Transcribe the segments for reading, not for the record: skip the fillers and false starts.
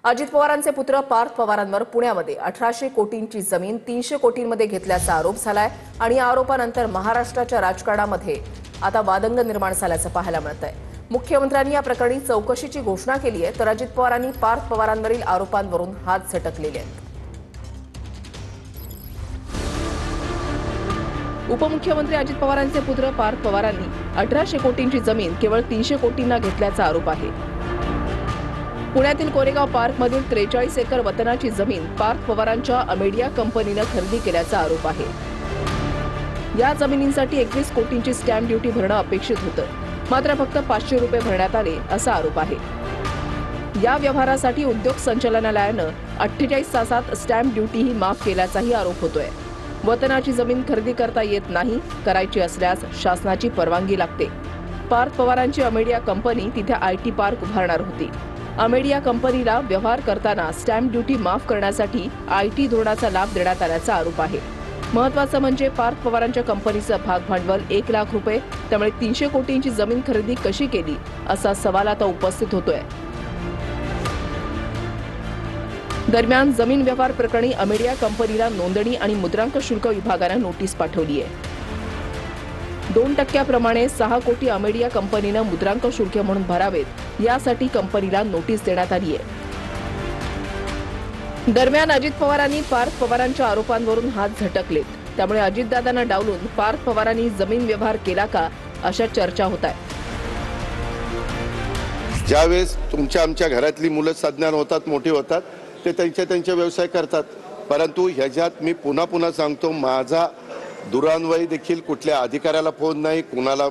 अजित पवारांचे पुत्र पार्थ पवारांवर पुण्यामध्ये 1800 कोटींची जमीन 300 कोटींमध्ये घेतल्याचा आरोप झालाय आणि या आरोपानंतर महाराष्ट्राच्या राजकारणामध्ये आता वादंग निर्माण झाल्याचं पाहायला मिळतंय। मुख्यमंत्र्यांनी या प्रकरणी चौकशीची घोषणा केली आहे, तर अजित पवारांनी पार्थ पवारांवरील आरोपांवरून हात झटकलेले आहेत। उपमुख्यमंत्री अजित पवारांचे पुत्र पार्थ पवारांनी 1800 कोटींची जमीन केवळ 300 कोटींना घेतल्याचा आरोप आहे। पुण्यातील कोरेगाव पार्कमधील 43 एकर वतनाची जमीन पार्थ पवारांच्या अमेडिया कंपनीने खरेदी केल्याचा आरोप आहे। या जमिनींसाठी 21 कोटींची स्टॅम्प ड्युटी भरणं अपेक्षित होतं, मात्र फक्त 500 रुपये भरण्यात आले असा आरोप आहे। या व्यवहारासाठी उद्योग संचालनालयानं 48 तासात स्टॅम्प ड्युटीही माफ केल्याचाही आरोप होतोय। वतनाची जमीन खरेदी करता येत नाही, करायची असल्यास शासनाची परवानगी लागते। पार्थ पवारांची अमेडिया कंपनी तिथे आयटी पार्क उभारणार होती। अमेडिया कंपनीला व्यवहार करताना स्टॅम्प ड्युटी माफ करण्यासाठी आयटी धोरणाचा लाभ देण्यात आल्याचा आरोप आहे। महत्त्वाचं म्हणजे पार्थ पवारांच्या कंपनीचं भाग भांडवल 1 लाख रुपये, त्यामुळे 300 कोटींची जमीन खरेदी कशी केली असा सवाल आता उपस्थित होतोय। दरम्यान जमीन व्यवहार प्रकरणी अमेडिया कंपनीला नोंदणी आणि मुद्रांक शुल्क विभागानं नोटीस पाठवली आहे। 2% 6 कोटी अमेडिया कंपनीनं मुद्रांक शुल्क म्हणून भरावेत, यासाठी कंपनीला नोटीस देण्यात आली आहे। दरम्यान अजित पवारांनी पार्थ पवारांच्या आरोपांवरून हात झटकलेत, त्यामुळे अजितदादांना डावलून पार्थ पवारांनी जमीन व्यवहार केला का अशा चर्चा होत आहेत। ज्यावेळेस आमच्या घरातली मुलं संज्ञान होतात, मोठी होतात, ते त्यांचे व्यवसाय करतात, परंतु ह्याच्यात मी पुन्हा सांगतो, माझा दुरान्वयी देखील कुठल्या अधिकाऱ्याला फोन नाही, कुणाला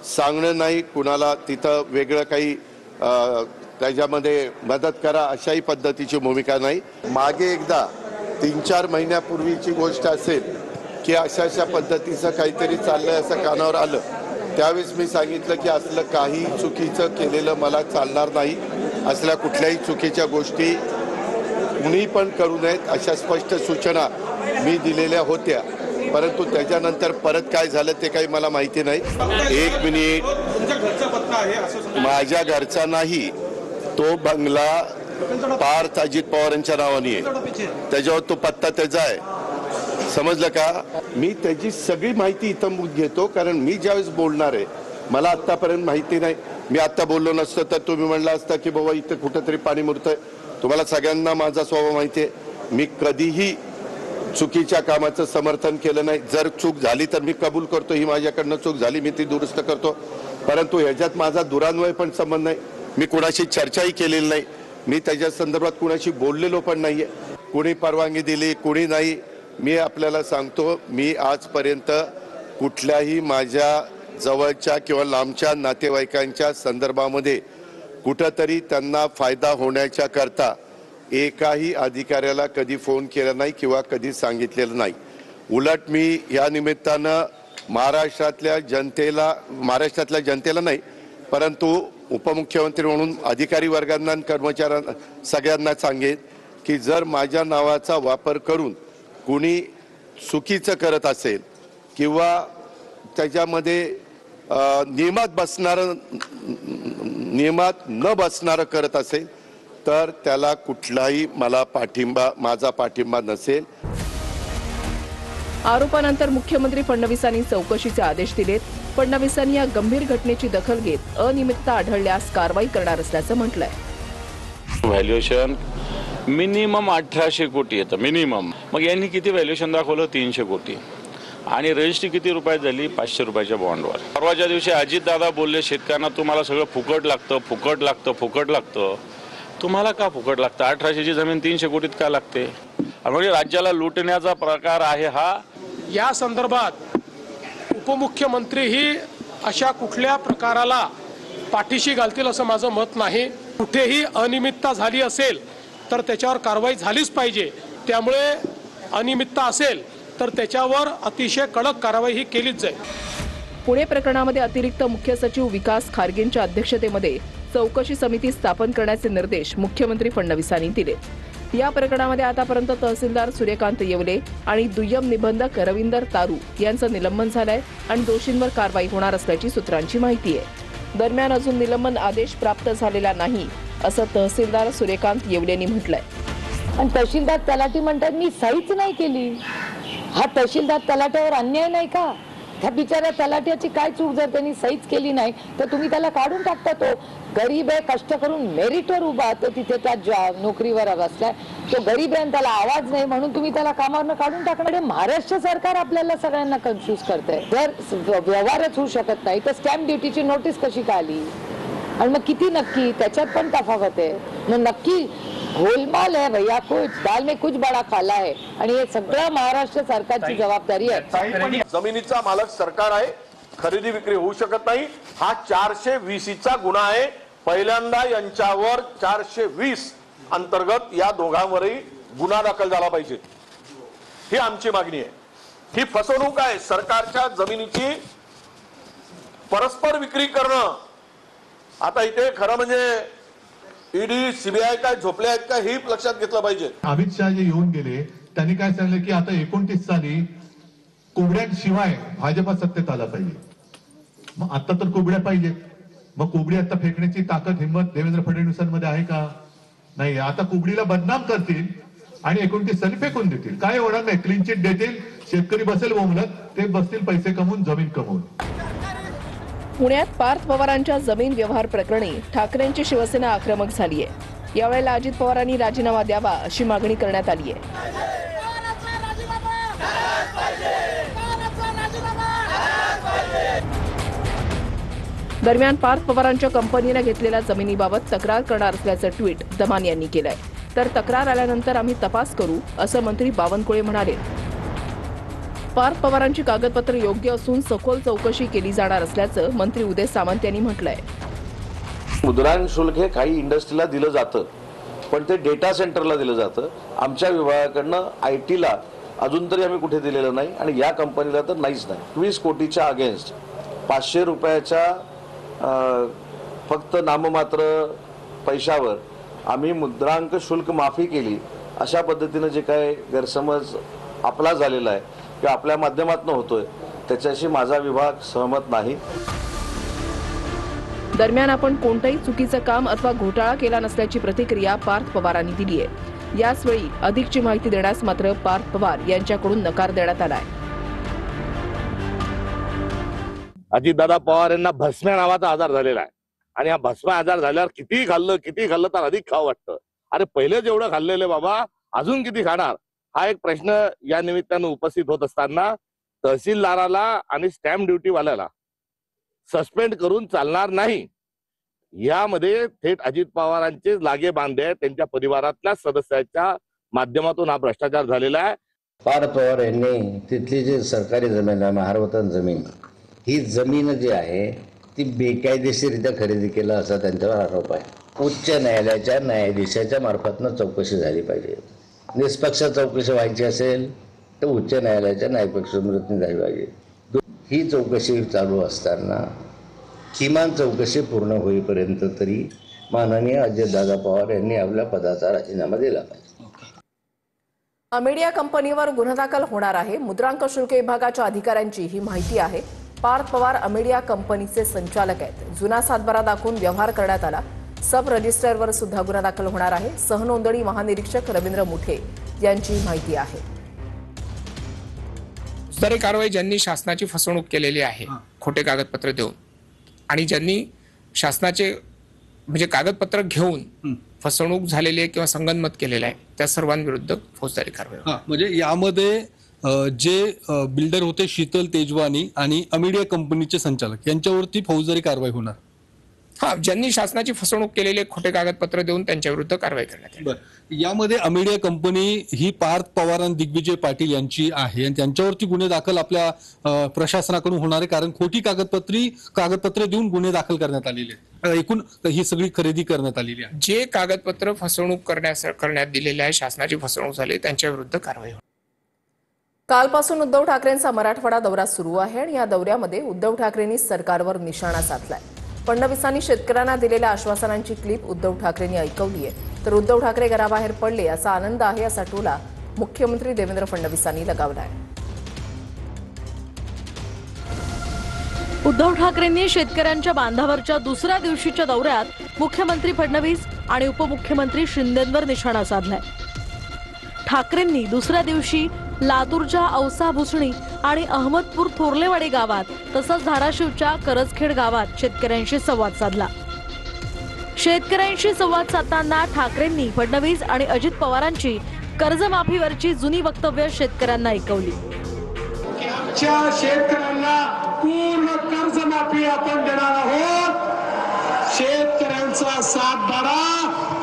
सांगणं नाही, कुणाला तिथं वेगळं काही त्याच्यामध्ये मदत करा अशाही पद्धतीची भूमिका नाही। मागे एकदा 3-4 महिन्यापूर्वीची गोष्ट असेल की अशा पद्धतीचं काहीतरी चाललंय असं कानावर आलं, त्यावेळेस मी सांगितलं की असलं काही चुकीचं केलेलं मला चालणार नाही, असल्या कुठल्याही चुकीच्या गोष्टी कुणी पण करू नयेत अशा स्पष्ट सूचना मी दिलेल्या होत्या, परंतु त्याच्यानंतर परत काय झालं ते काही मला माहिती नाही। 1 मिनिट, माझ्या घरचा नाही, तो बंगला पार्थ अजित पवारांच्या नावाने आहे, त्याच्यावर तो पत्ता त्याचा आहे, समजलं का? मी त्याची सगळी माहिती इथं घेतो, कारण मी ज्यावेळेस बोलणार आहे मला आतापर्यंत माहिती नाही। मी आता बोललो नसतो तर तुम्ही म्हणला असता की बाबा इथं कुठंतरी पाणी मुरतंय। तुम्हाला सगळ्यांना माझा स्वभाव माहिती आहे, मी कधीही चुकीच्या कामाचं समर्थन केलं नाही। जर चूक झाली तर मी कबूल करतो, ही माझ्याकडनं चूक झाली, मी ती दुरुस्त करतो, परंतु ह्याच्यात माझा दुरान्वय पण संबंध नाही। मी कुणाशी चर्चाही केलेली नाही, मी त्याच्या संदर्भात कुणाशी बोललेलो पण नाहीये, कुणी परवानगी दिली कुणी नाही। मी आपल्याला सांगतो, मी आजपर्यंत कुठल्याही माझ्या जवळच्या किंवा लांबच्या नातेवाईकांच्या संदर्भामध्ये कुठंतरी त्यांना फायदा होण्याच्या करता एकाही अधिकाऱ्याला कधी फोन केला नाही किंवा कधी सांगितलेलं नाही। उलट मी या निमित्तानं महाराष्ट्रातल्या जनतेला नाही, परंतु उपमुख्यमंत्री म्हणून अधिकारी वर्गांना आणि कर्मचाऱ्यांना सगळ्यांना सांगेन की जर माझ्या नावाचा वापर करून कुणी चुकीचं करत असेल किंवा त्याच्यामध्ये नियमात न बसणारं करत असेल तर त्याला कुठलाही माझा पाठिंबा नसेल। आरोपानंतर मुख्यमंत्री फडणवीसांनी चौकशीचे आदेश दिलेत। फडणवीसांनी या गंभीर घटनेची दखल घेत अनियमितता आढळल्यास कारवाई करणार असल्याचं म्हटलंय। व्हॅल्युएशन मिनिमम 1800 कोटी येतं मिनिमम, मग यांनी किती व्हॅल्युएशन दाखवलं? 300 कोटी, आणि रजिस्ट्री किती रुपयात झाली? 500 रुपयाच्या बॉन्डवर। परवाच्या दिवशी अजितदादा बोलले शेतकऱ्यांना तुम्हाला सगळं फुकट लागतं, फुकट लागतं, फुकट लागतं। तुम्हाला का फुकट लागतं? 1800ची जमीन 300 कोटीत का लागते? म्हणजे राज्याला लुटण्याचा प्रकार आहे हा। या संदर्भात उपमुख्यमंत्रीही अशा कुठल्या प्रकाराला पाठीशी घालतील असं माझं मत नाही। कुठेही अनियमितता झाली असेल तर त्याच्यावर कारवाई झालीच पाहिजे, त्यामुळे अनियमितता असेल तर त्याच्यावर अतिशय कडक कारवाई ही केलीच जाईल। पुणे प्रकरणामध्ये अतिरिक्त मुख्य सचिव विकास खारगेंच्या अध्यक्षतेमध्ये चौकशी समिती स्थापन करण्याचे निर्देश मुख्यमंत्री फडणवीसांनी दिले। या प्रकरणामध्ये आतापर्यंत तहसीलदार सूर्यकांत येवले आणि दुय्यम निबंधक रवींदर तारू यांचं निलंबन झालंय आणि दोषींवर कारवाई होणार असल्याची सूत्रांची माहिती आहे। दरम्यान अजून निलंबन आदेश प्राप्त झालेला नाही, असं तहसीलदार सूर्यकांत येवले यांनी म्हटलंय. आणि तहसीलदार तलाठी म्हणतात मी सहीच नाही केली. हा तहसीलदार तलाट्यावर अन्याय नाही का? त्या बिचाऱ्या तलाट्याची काय चूक? जर त्यांनी सहीच केली नाही तर तुम्ही त्याला काढून टाकता. तो गरीब आहे, कष्ट करून मेरिटवर उभा, तो तिथे त्या नोकरीवर बसलाय, तो गरीब आहे, त्याला आवाज नाही म्हणून तुम्ही त्याला कामावरनं काढून टाकणार. महाराष्ट्र सरकार आपल्याला सगळ्यांना कन्फ्यूज करतंय. जर व्यवहारच होऊ शकत नाही तर स्टॅम्प ड्युटीची नोटीस कशी का आली? आणि मग किती नक्की त्याच्यात पण तफावत आहे. मग नक्की गोलमाल आहे भैया, कुछ दाल में कुछ बडा खाला है. आणि हे सगळं महाराष्ट्र सरकारची जबाबदारी आहे. जमिनीचा मालक सरकार आहे, खरेदी विक्री होऊ शकत नाही. हा 420चा गुन्हा आहे. पहिल्यांदा यांच्यावर 420 अंतर्गत या दोघांवरही गुन्हा दाखल झाला पाहिजे, ही आमची मागणी आहे. ही फसवणूक आहे. सरकारच्या जमिनीची परस्पर विक्री करणं. आता इथे खरं म्हणजे ईडी सीबीआय काय झोपले आहेत का हे लक्षात घेतलं पाहिजे. अमित शहा जे येऊन गेले त्यांनी काय सांगितलं की आता 29 साली कोबड्यांशिवाय भाजपा सत्तेत आला पाहिजे. मग आता तर कोबड्या पाहिजे. मग कोबडी आता फेकण्याची ताकद हिंमत देवेंद्र फडणवीसांमध्ये आहे का? नाही. आता कोबडीला बदनाम करतील आणि 29 साली फेकून देतील. काय होणार नाही, क्लीन चिट देतील, शेतकरी बसेल बोंबलत, ते बसतील पैसे कमवून, जमीन कमवून. पुण्यात पार्थ पवारांच्या जमीन व्यवहार प्रकरणी ठाकरेंची शिवसेना आक्रमक झाली आहे. यावेळेला अजित पवारांनी राजीनामा द्यावा अशी मागणी करण्यात आली आहे. दरम्यान पार्थ पवारांच्या कंपनीने घेतलेल्या जमिनीबाबत तक्रार करणार असल्याचं ट्विट दमान यांनी केलंय. तर तक्रार आल्यानंतर आम्ही तपास करू असं मंत्री बावनकुळे म्हणाले. पार्थ पवारांची कागदपत्र योग्य असून सखोल चौकशी केली जाणार असल्याचं मंत्री उदय सामंत यांनी म्हटलंय. मुद्रांक शुल्क हे काही इंडस्ट्रीला दिलं जातं, पण ते डेटा सेंटरला दिलं जातं. आमच्या विभागाकडनं आयटीला अजून तरी आम्ही कुठे दिलेलं नाही आणि या कंपनीला तर नाहीच नाही. 20 कोटीच्या अगेन्स्ट 500 रुपयाच्या फक्त नाममात्र पैशावर आम्ही मुद्रांक शुल्क माफी केली. अशा पद्धतीनं जे काय गैरसमज आपला झालेला आहे किंवा आपल्या माध्यमातून होतोय त्याच्याशी माझा विभाग सहमत नाही. दरम्यान आपण कोणतंही चुकीचं काम अथवा घोटाळा केला नसल्याची प्रतिक्रिया पार्थ पवारांनी दिली आहे. याचवेळी अधिकची माहिती देण्यास मात्र पार्थ पवार यांच्याकडून नकार देण्यात आलाय. अजितदादा पवार यांना भस्म्या नावाचा आजार झालेला आहे आणि हा भस्म्या आजार झाल्यावर किती खाल्लं तर अधिक खावं वाटतं. अरे पहिले जेवढं खाल्लेलं बाबा अजून किती खाणार, हा एक प्रश्न या निमित्तानं उपस्थित होत असताना तहसीलदाराला आणि स्टॅम्प ड्युटीवाल्याला सस्पेंड करून चालणार नाही. यामध्ये थेट अजित पवारांचे लागे बांधे आहेत, त्यांच्या परिवारातल्या सदस्याच्या माध्यमातून हा भ्रष्टाचार झालेला आहे. पार्थ पवार यांनी तिथली जी सरकारी जमीन आहे, महारवतन जमीन, ही जमीन जी आहे ती बेकायदेशीररित्या खरेदी केला असा त्यांच्यावर आरोप आहे. उच्च न्यायालयाच्या न्यायाधीशाच्या मार्फतनं चौकशी झाली पाहिजे. निष्पक्ष चौकशी व्हायची असेल तर उच्च न्यायालयाच्या न्यायपीठ समृद्धी झाली पाहिजे. ही चौकशी चालू असताना किमान चौकशी पूर्ण होईपर्यंत तरी माननीय अजितदादा पवार यांनी आपल्या पदाचा राजीनामा दिला पाहिजे. अमेडिया कंपनीवर गुन्हा दाखल होणार आहे. मुद्रांक शुल्क विभागाच्या अधिकाऱ्यांची ही माहिती आहे. पार्थ पवार अमेडिया कंपनीचे संचालक आहेत. जुना सातबारा दाखवून व्यवहार करण्यात आला. सब रजिस्टरवर सुद्धा गुन्हा दाखल होणार आहे. सहनोंदणी महानिरीक्षक रवींद्र मुठे यांची माहिती आहे. फौजदारी कारवाई ज्यांनी शासनाची फसवणूक केलेली आहे खोटे कागदपत्र देऊन आणि ज्यांनी शासनाचे म्हणजे कागदपत्र घेऊन फसवणूक झालेली आहे किंवा संगनमत केलेलं आहे त्या सर्वांविरुद्ध फौजदारी कारवाई. म्हणजे यामध्ये जे बिल्डर होते शीतल तेजवानी आणि अमेडिया कंपनीचे संचालक यांच्यावरती फौजदारी कारवाई होणार. ज्यांनी शासनाची फसवणूक केलेली खोटे कागदपत्र देऊन त्यांच्याविरुद्ध कारवाई करण्यात येईल. यामध्ये अमेडिया कंपनी ही पार्थ पवार आणि दिग्विजय पाटील यांची आहे आणि त्यांच्यावरती गुन्हे दाखल आपल्या प्रशासनाकडून होणार आहे, कारण खोटी कागदपत्रे देऊन गुन्हे दाखल करण्यात आलेले आहेत. एकूण ही सगळी खरेदी करण्यात आलेली आहे. जे कागदपत्र फसवणूक करण्यात दिलेले आहे, शासनाची फसवणूक झाली, त्यांच्याविरुद्ध कारवाई होईल. कालपासून उद्धव ठाकरेंचा मराठवाडा दौरा सुरू आहे आणि या दौऱ्यामध्ये उद्धव ठाकरेंनी सरकारवर निशाणा साधलाय. फडणवीसांनी शेतकऱ्यांना दिलेल्या आश्वासनांची क्लिप उद्धव ठाकरेंनी ऐकवली आहे. तर उद्धव ठाकरे घराबाहेर पडले असा आनंद आहे असा टोला मुख्यमंत्री देवेंद्र फडणवीसांनी लगावला आहे. उद्धव ठाकरेंनी शेतकऱ्यांच्या बांधावरच्या दुसऱ्या दिवशीच्या दौऱ्यात मुख्यमंत्री फडणवीस आणि उपमुख्यमंत्री शिंदेंवर निशाणा साधलाय. ठाकरेंनी दुसऱ्या दिवशी लातूरच्या औसा भुसणी आणि अहमदपूर थोरलेवाडी गावात तसंच धाराशिवच्या करजखेड गावात शेतकऱ्यांशी संवाद साधला. शेतकऱ्यांशी संवाद साधताना ठाकरेंनी फडणवीस आणि अजित पवारांची कर्जमाफीवरची जुनी वक्तव्य शेतकऱ्यांना ऐकवली. शेतकऱ्यांना पूर्ण कर्जमाफी आपण देणार आहोत. शेतकऱ्यांचा सातबारा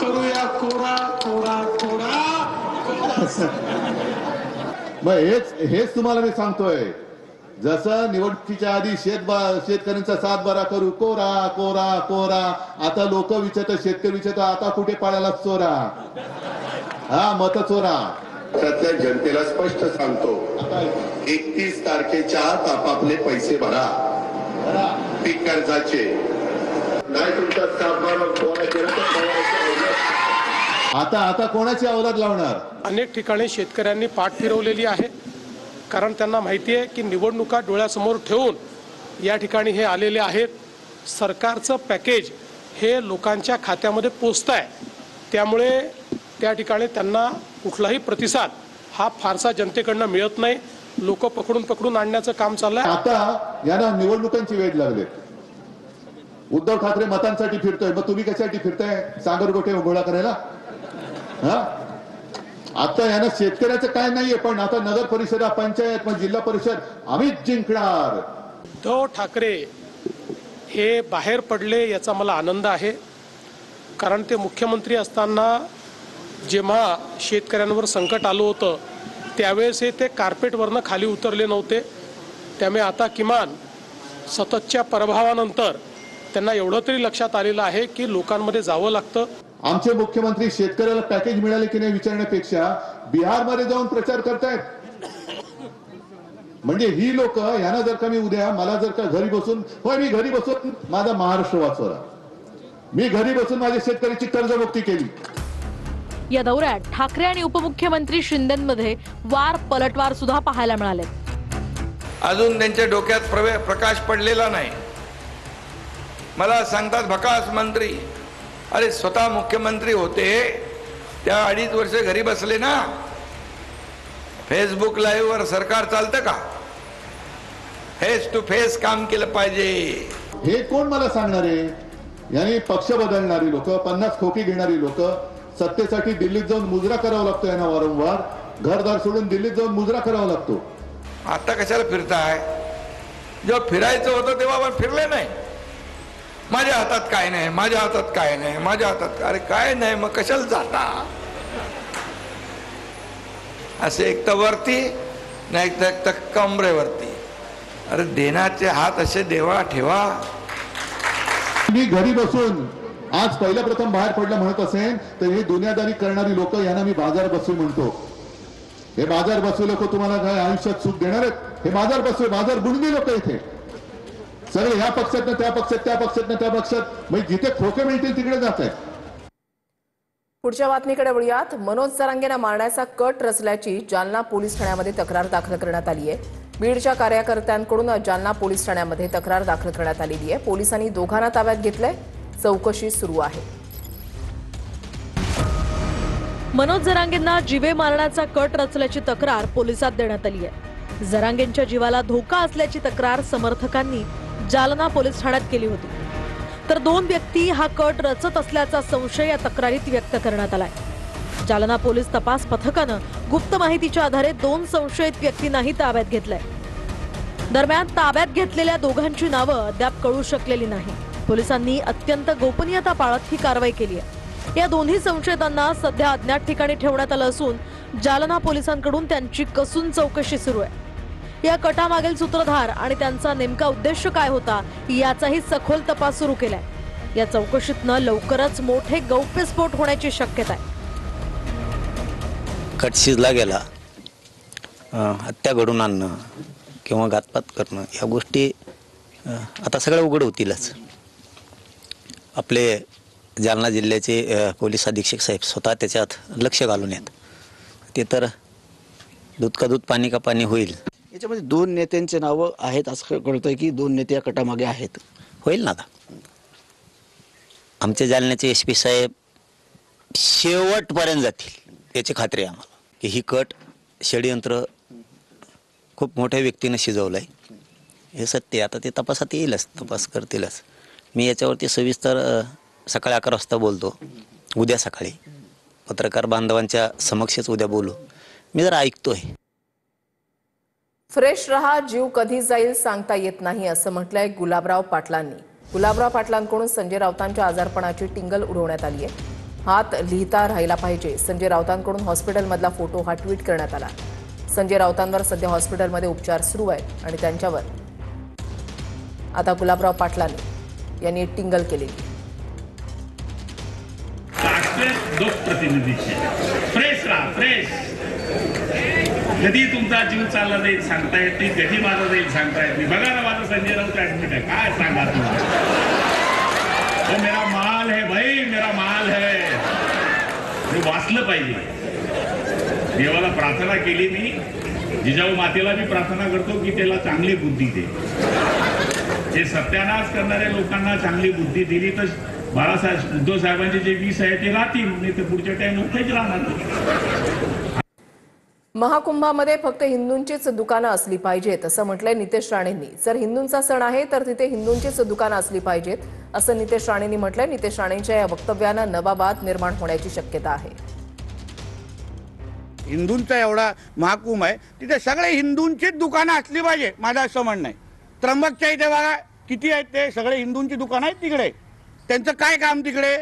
करूया कोरा कोरा कोरा. मग हेच तुम्हाला मी सांगतोय. जसं निवडणुकीच्या आधी शेतकऱ्यांचा सातबारा करू कोरा कोरा कोरा. आता लोक विचारतात, शेतकरी विचारतात, आता कुठे पाडायला चोरा, हा मत चोरा. त्यातल्या जनतेला स्पष्ट सांगतो, 31 तारखेच्या आत आपापले पैसे भरा पीक कर्जाचे. नाही तुमचा सातबारा कोणा केला तर आता कोणाची अवलाद लावणार. अनेक ठिकाणी शेतकऱ्यांनी पाठ फिरवलेली आहे, कारण त्यांना माहिती आहे की निवडणुका डोळ्यासमोर ठेवून या ठिकाणी हे आलेले आहेत. सरकारचं पॅकेज हे लोकांच्या खात्यामध्ये पोचत आहे, त्यामुळे त्या ठिकाणी त्यांना कुठलाही प्रतिसाद हा फारसा जनतेकडनं मिळत नाही. लोक पकडून आणण्याचं काम चाललंय. आता यांना निवडणुकांची वेळ लागले. उद्धव ठाकरे मतांसाठी फिरतोय, मग तुम्ही कशासाठी फिरताय सागरगोटे गोळा करायला. हा आता यांना शेतकऱ्याचं काय नाहीये, पण आता नगर परिषद, पंचायत, मग जिल्हा परिषद आम्हीच जिंकणार. उद्धव ठाकरे हे बाहेर पडले याचा मला आनंद आहे, कारण ते मुख्यमंत्री असताना जेव्हा शेतकऱ्यांवर संकट आलं होतं त्यावेळेस ते कार्पेटवरनं खाली उतरले नव्हते. त्यामुळे आता किमान सततच्या पराभवानंतर त्यांना एवढं तरी लक्षात आलेलं आहे की लोकांमध्ये जावं लागतं. आमचे मुख्यमंत्री शेतकऱ्याला पॅकेज मिळाले की नाही विचारण्यापेक्षा बिहारमध्ये जाऊन प्रचार करतायत. म्हणजे ही लोक यांना जर का मी उद्या मला जर का घरी बसून, होय मी घरी बसून माझा महाराष्ट्र वाचवला, मी घरी बसून माझ्या शेतकऱ्याची कर्जमुक्ती केली. या दौऱ्यात ठाकरे आणि उपमुख्यमंत्री शिंदेंमध्ये वार पलटवार सुद्धा पाहायला मिळाले. अजून त्यांच्या डोक्यात प्रकाश पडलेला नाही. मला सांगतात भकास मंत्री, अरे स्वतः मुख्यमंत्री होते त्या 2.5 वर्ष घरी बसले ना. फेसबुक लाईव्ह वर सरकार चालतं का? फेस टू फेस काम केलं पाहिजे. हे कोण मला सांगणार आहे? यानी पक्ष बदलणारी लोक, 50 खोकी घेणारी लोक, सत्तेसाठी दिल्लीत जाऊन मुजरा करावा लागतो यांना वारंवार. घरदार सोडून दिल्लीत जाऊन मुजरा करावा लागतो. आता कशाला फिरताय? जेव्हा फिरायचं होतं तेव्हा आपण फिरले नाही. माझ्या हातात काय नाही, माझ्या हातात काय नाही, माझ्या हातात, अरे काय नाही मग कशाला जाता? असे एक तर वरती नाही एक तर कमरेवरती. अरे देण्याचे हात असे देवा ठेवा. मी घरी बसून आज पहिल्या प्रथम बाहेर पडलं म्हणत असेल तर हे दुनियादारी करणारी लोक यांना मी बाजार बसवी म्हणतो. हे बाजार बसवी लोक तुम्हाला काय आयुष्यात सुख देणार आहेत? हे बाजार बसवे, बाजार बुडणी लोक इथे सगळे ह्या पक्षात त्या पक्षात, त्या पक्षात त्या पक्षात, म्हणजे जिथे खोके मिळतील तिकडे जात आहेत. पुढच्या बातमीकडे वळूयात. मनोज जरांगेंना मारण्याचा कट रचल्याची जालना पोलीस ठाण्यामध्ये तक्रार दाखल करण्यात आली आहे. बीडच्या कार्यकर्त्यांकडून जालना पोलीस ठाण्यामध्ये तक्रार दाखल करण्यात आलेली आहे. पोलिसांनी दोघांना ताब्यात घेतलंय. चौकशी सुरू आहे. मनोज जरांगेंना जीवे मारण्याचा कट रचल्याची तक्रार पोलिसात देण्यात आली आहे. जरांगेंच्या जीवाला धोका असल्याची तक्रार समर्थकांनी जालना पोलीस ठाण्यात केली होती. तर 2 व्यक्ती हा कट रचत असल्याचा संशय या तक्रारीत व्यक्त करण्यात आलाय. जालना पोलीस तपास पथकानं गुप्त माहितीच्या आधारे 2 संशयित व्यक्तींनाही ताब्यात घेतलंय. दरम्यान ताब्यात घेतलेल्या दोघांची नावं अद्याप कळू शकलेली नाही. पोलिसांनी अत्यंत गोपनीयता पाळत ही कारवाई केली आहे. या दोन्ही संशयितांना सध्या अज्ञात ठिकाणी ठेवण्यात आलं असून जालना पोलिसांकडून त्यांची कसून चौकशी सुरू आहे. या कटामागील सूत्रधार आणि त्यांचा नेमका उद्देश काय होता याचाही सखोल तपास सुरू केलाय. या चौकशीतनं लवकरच मोठे गौप्यस्फोट होण्याची शक्यता आहे. कट शिजला गेला, हत्या घडून आणणं किंवा घातपात करणं या गोष्टी आता सगळ्या उघड होतीलच. आपले जालना जिल्ह्याचे पोलीस अधीक्षक साहेब स्वतः त्याच्यात लक्ष घालून येत. ते तर दूध का दूध पाणी का पाणी होईल. याच्यामध्ये 2 नेत्यांचे नावं आहेत असं कळतंय की 2 नेते या कटामागे आहेत. होईल ना. आता आमचे जालन्याचे SP साहेब शेवटपर्यंत जातील याची खात्री आहे आम्हाला की ही कट षडयंत्र खूप मोठ्या व्यक्तीनं शिजवलं आहे हे सत्य. आता ते तपासात येईलच, तपास करतीलच. मी याच्यावरती सविस्तर सकाळी 11 वाजता बोलतो, उद्या सकाळी पत्रकार बांधवांच्या समक्षच उद्या बोलू. मी जरा ऐकतोय. फ्रेश रहा, जीव कधी जाईल सांगता येत नाही असं म्हटलंय गुलाबराव पाटलांनी. गुलाबराव पाटलांकडून संजय राऊतांच्या आजारपणाची टिंगल उडवण्यात आली आहे. हात लिहिता राहिला पाहिजे. संजय राऊतांकडून हॉस्पिटलमधला फोटो हा ट्विट करण्यात आला. संजय राऊतांवर सध्या हॉस्पिटलमध्ये उपचार सुरू आहेत आणि त्यांच्यावर आता गुलाबराव पाटलांनी यांनी टिंगल केलेली. लोकप्रतिनिधीचे फ्रेश राहा, फ्रेश. कधी तुमचा जीव चालला जाईल सांगता येत नाही, कधी माझा जाईल सांगता येत नाही. बघा ना माझा संजय राऊत ऍडमिट आहे, काय सांगा तुम्हाला. तो मेरा माल है भाई, मेरा माल है. मी वाचलं पाहिजे. देवाला प्रार्थना केली मी, जिजाऊ मातेला मी प्रार्थना करतो की त्याला चांगली बुद्धी दे. जे सत्यानाश करणाऱ्या लोकांना चांगली बुद्धी दिली तर बाळासाहेब उद्धव साहेबांचे जे 20 आहे ते राहतील, नाही तर पुढच्या टाइम तेच राहणार. महाकुंभामध्ये फक्त हिंदूंचीच दुकानं असली पाहिजेत असं म्हटलंय नितेश राणेंनी. जर हिंदूंचा सण आहे तर तिथे हिंदूंचीच दुकानं असली पाहिजेत असं नितेश राणेंनी म्हटलंय. नितेश राणेंच्या या वक्तव्यानं नवा वाद निर्माण होण्याची शक्यता आहे. हिंदूंचा एवढा महाकुंभ आहे, तिथे सगळे हिंदूंचीच दुकानं असली पाहिजे माझं असं म्हणणं आहे. त्र्यंबकच्या इथे बघा किती आहेत, ते सगळे हिंदूंची दुकानं आहेत तिकडे. त्यांचं काय काम तिकडे?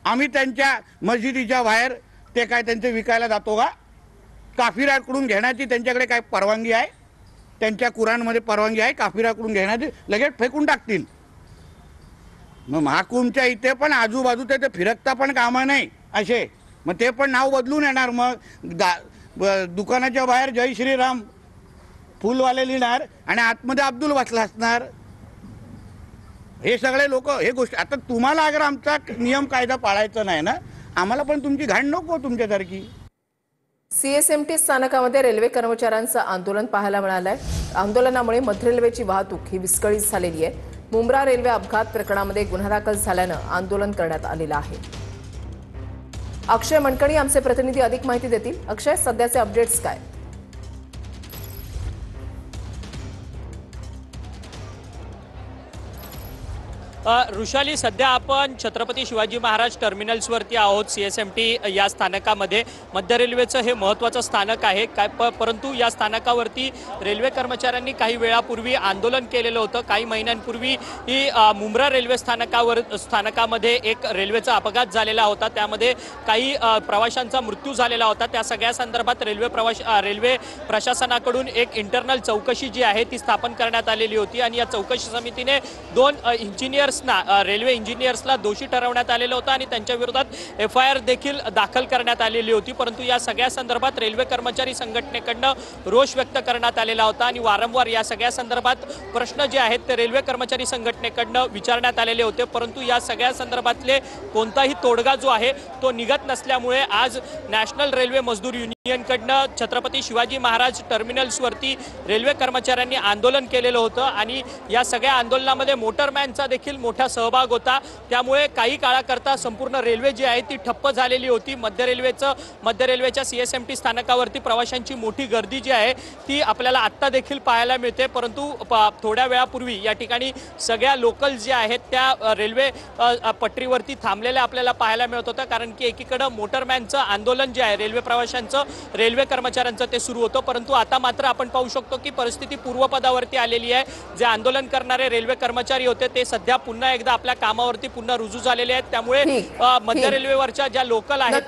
आम्ही त्यांच्या मस्जिदीच्या बाहेर ते काय त्यांचे विकायला जातो का? काफिराकडून घेण्याची त्यांच्याकडे काय परवानगी आहे? त्यांच्या कुराणमध्ये परवानगी आहे काफिराकडून घेण्याची? लगेच फेकून टाकतील. मग महाकुंभच्या इथे पण आजूबाजूचे ते फिरकता पण कामा नाही असे, मग ते पण नाव बदलून येणार. मग दुकानाच्या बाहेर जय श्रीराम फुलवाले लिहिणार आणि आतमध्ये अब्दुल बसला असणार. हे सगळे लोक हे गोष्टी. आता तुम्हाला अगर आमचा नियम कायदा पाळायचा नाही ना, आम्हाला पण तुमची घाण नको तुमच्यासारखी. सीएसएमटी स्थानकामध्ये रेल्वे कर्मचाऱ्यांचं आंदोलन पाहायला मिळालंय. आंदोलनामुळे मध्य रेल्वेची वाहतूक ही विस्कळीत झालेली आहे. मुंब्रा रेल्वे अपघात प्रकरणामध्ये गुन्हा दाखल झाल्यानं आंदोलन करण्यात आलेलं आहे. अक्षय मणकणी आमचे प्रतिनिधी अधिक माहिती देतील. अक्षय, सध्याचे अपडेट्स काय? ऋषाली, सध्या आपण छत्रपती शिवाजी महाराज टर्मिनल्सवरती आहोत. सीएसएमटी या स्थानकामध्ये मध्य रेल्वेचं हे महत्त्वाचं स्थानक आहे. परंतु या स्थानकावरती रेल्वे कर्मचाऱ्यांनी काही वेळापूर्वी आंदोलन केलेलं होतं. काही महिन्यांपूर्वी ही मुंब्रा रेल्वे स्थानकामध्ये एक रेल्वेचा अपघात झालेला होता. त्यामध्ये काही प्रवाशांचा मृत्यू झालेला होता. त्या सगळ्या संदर्भात रेल्वे प्रशासनाकडून एक इंटरनल चौकशी जी आहे ती स्थापन करण्यात आलेली होती आणि या चौकशी समितीने 2 रेल्वे इंजिनियर्सला दोषी ठरवण्यात आलेलं होतं आणि त्यांच्या विरोधात FIR देखील दाखल करण्यात आलेली होती. परंतु या सगळ्या संदर्भात रेल्वे कर्मचारी संघटनेकडनं रोष व्यक्त करण्यात आलेला होता आणि वारंवार या सगळ्या संदर्भात प्रश्न जे आहेत ते रेल्वे कर्मचारी संघटनेकडनं विचारण्यात आलेले होते. परंतु या सगळ्या संदर्भातले कोणताही तोडगा जो आहे तो निघत नसल्यामुळे आज नॅशनल रेल्वे मजदूर युनियनकडनं छत्रपती शिवाजी महाराज टर्मिनल्सवरती रेल्वे कर्मचाऱ्यांनी आंदोलन केलेलं होतं आणि या सगळ्या आंदोलनामध्ये मोटरमॅनचा देखील मोठा सहभाग होता. त्यामुळे काही काळाकरता संपूर्ण रेल्वे जी आहे ती ठप्प झालेली होती. मध्य रेल्वेच्या सीएसएमटी स्थानकावरती प्रवाशांची मोठी गर्दी जी आहे ती आपल्याला आत्ता देखील पाहायला मिळते. परंतु थोड्या वेळापूर्वी या ठिकाणी सगळ्या लोकल जे आहेत त्या रेल्वे पटरीवरती थांबलेल्या आपल्याला पाहायला मिळत होतं. कारण की एकीकडे मोटरमॅनचं आंदोलन जे आहे रेल्वे प्रवाशांचं रेल्वे कर्मचाऱ्यांचं ते सुरू होतं. परंतु आता मात्र आपण पाहू शकतो की परिस्थिती पूर्वपदावरती आलेली आहे. जे आंदोलन करणारे रेल्वे कर्मचारी होते ते सध्या पुन्हा एकदा आपल्या कामावरती पुन्हा रुजू झालेले आहेत. त्यामुळे मध्य रेल्वेवरच्या ज्या लोकल आहेत